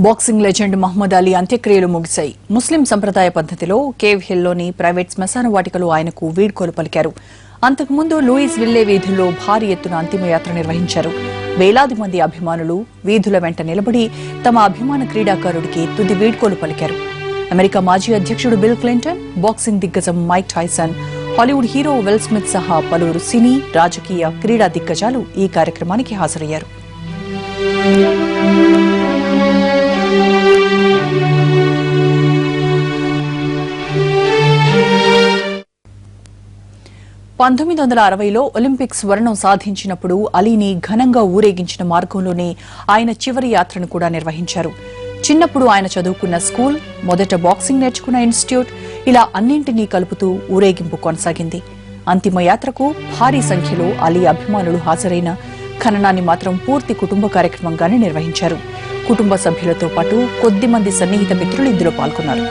Boxing legend Mohammed Ali అంత్యక్రియలు ముగిశాయి. ముస్లిం సంప్రదాయ పద్ధతిలో కేవ్ హిల్లోని ప్రైవేట్ శ్మశాన వాటికలో ఆయనకు వీడ్కోలు పలికారు. అంతకుముందు లూయిస్ విల్లే వీధుల్లో భారీ ఎత్తున అంతిమయాత్ర నిర్వహించారు. వేలాది మంది అభిమానులు వీధుల వెంట నిలబడి తమ అభిమాన క్రీడాకారుడికి తుది వీడ్కోలు పలికారు. అమెరికా మాజీ అధ్యక్షుడు బిల్ క్లింటన్, బాక్సింగ్ దిగ్గజం Mike Tyson, Hollywood hero will Smith సహా పలువురు సినీ, రాజకీయ, క్రీడా దిగ్గజాలు ఈ కార్యక్రమానికి హాజరయ్యారు. 1960లో ఒలింపిక్స్ స్వర్ణం సాధించినప్పుడు అలీని ఘనంగా ఊరేగించిన మార్గంలోనే ఆయన చివరి యాత్రను కూడా నిర్వహించారు. చిన్నప్పుడు ఆయన చదువుకున్న స్కూల్, మొదట బాక్సింగ్ నేర్చుకున్న ఇన్స్టిట్యూట్, ఇలా అన్నింటినీ కలుపుతూ ఊరేగింపు కొనసాగింది. అంతిమ యాత్రకు భారీ సంఖ్యలో అలీ అభిమానులు హాజరైన ఖననాన్ని మాత్రం పూర్తి కుటుంబ కార్యక్రమంగానే నిర్వహించారు. కుటుంబ సభ్యులతో పాటు కొద్దిమంది సన్నిహిత మిత్రులు ఇందులో పాల్గొన్నారు.